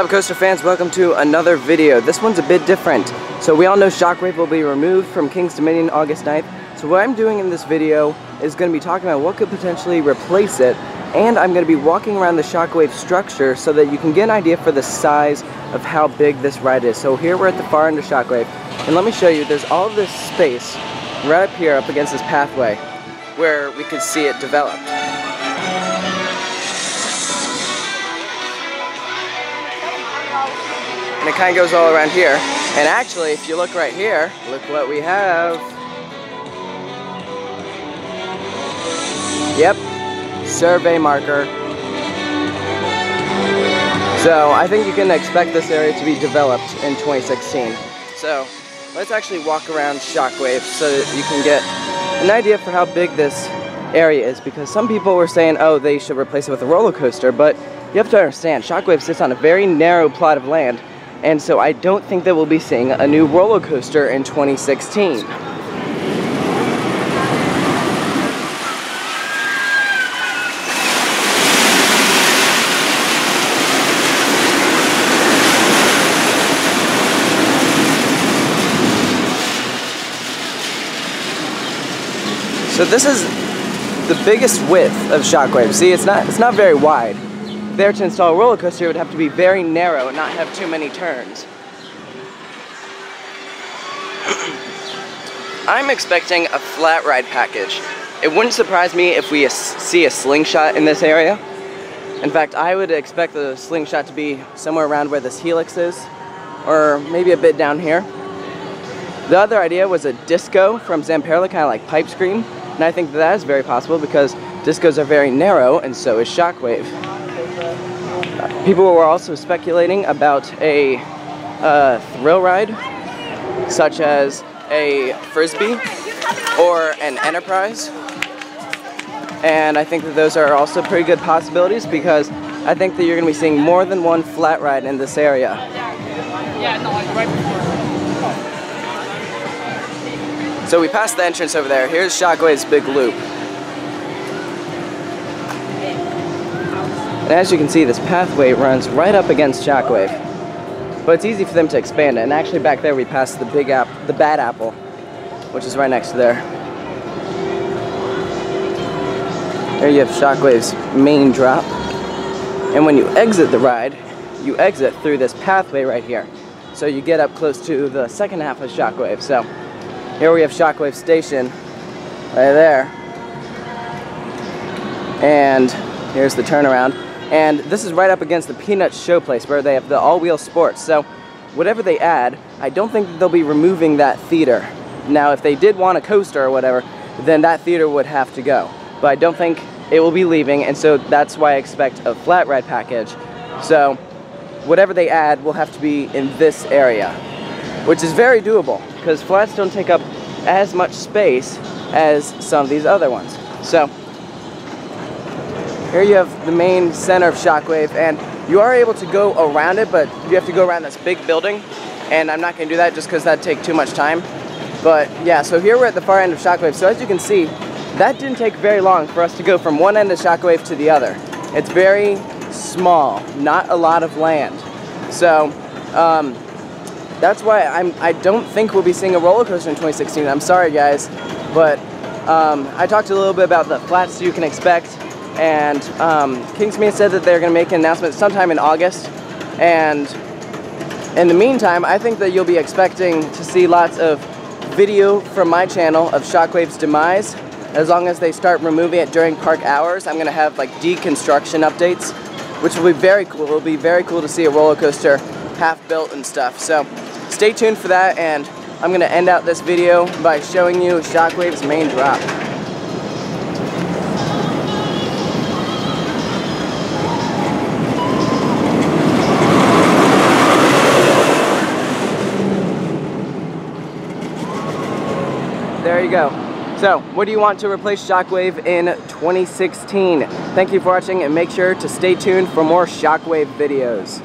What's up, coaster fans? Welcome to another video. This one's a bit different. So we all know Shockwave will be removed from King's Dominion August 9th. So what I'm doing in this video is going to be talking about what could potentially replace it, and I'm going to be walking around the Shockwave structure so that you can get an idea for the size of how big this ride is. So here we're at the far end of Shockwave, and let me show you, there's all this space right up here up against this pathway where we could see it developed. And it kind of goes all around here. And actually, if you look right here, look what we have. Yep, survey marker. So I think you can expect this area to be developed in 2016. So let's actually walk around Shockwave so that you can get an idea for how big this area is, because some people were saying, oh, they should replace it with a roller coaster, but you have to understand, Shockwave sits on a very narrow plot of land, and so I don't think that we'll be seeing a new roller coaster in 2016. So this is the biggest width of Shockwave. See, it's not very wide. There, to install a roller coaster, it would have to be very narrow and not have too many turns. I'm expecting a flat ride package. It wouldn't surprise me if we see a slingshot in this area. In fact, I would expect the slingshot to be somewhere around where this helix is, or maybe a bit down here. The other idea was a disco from Zamperla, kind of like Pipe Scream, and I think that is very possible because discos are very narrow, and so is Shockwave. People were also speculating about a thrill ride, such as a Frisbee or an Enterprise. And I think that those are also pretty good possibilities, because I think that you're going to be seeing more than one flat ride in this area. So we passed the entrance over there. Here's Shockwave's big loop. And as you can see, this pathway runs right up against Shockwave. But it's easy for them to expand it. And actually back there we passed the Bad Apple, which is right next to there. There you have Shockwave's main drop. And when you exit the ride, you exit through this pathway right here. So you get up close to the second half of Shockwave. So here we have Shockwave Station right there. And here's the turnaround. And this is right up against the Peanuts Showplace, where they have the all-wheel sports. So whatever they add, I don't think they'll be removing that theater. Now, if they did want a coaster or whatever, then that theater would have to go. But I don't think it will be leaving, and so that's why I expect a flat ride package. So whatever they add will have to be in this area, which is very doable, because flats don't take up as much space as some of these other ones. So here you have the main center of Shockwave, and you are able to go around it, but you have to go around this big building, and I'm not going to do that just because that'd take too much time. But yeah, so here we're at the far end of Shockwave. So as you can see, that didn't take very long for us to go from one end of Shockwave to the other. It's very small, not a lot of land. So that's why I don't think we'll be seeing a roller coaster in 2016. I'm sorry, guys, but I talked a little bit about the flats you can expect. And King's Dominion said that they're going to make an announcement sometime in August. And in the meantime, I think that you'll be expecting to see lots of video from my channel of Shockwave's demise. As long as they start removing it during park hours, I'm going to have like deconstruction updates, which will be very cool. It'll be very cool to see a roller coaster half built and stuff. So stay tuned for that, and I'm going to end out this video by showing you Shockwave's main drop. There you go. So, what do you want to replace Shockwave in 2016? Thank you for watching, and make sure to stay tuned for more Shockwave videos.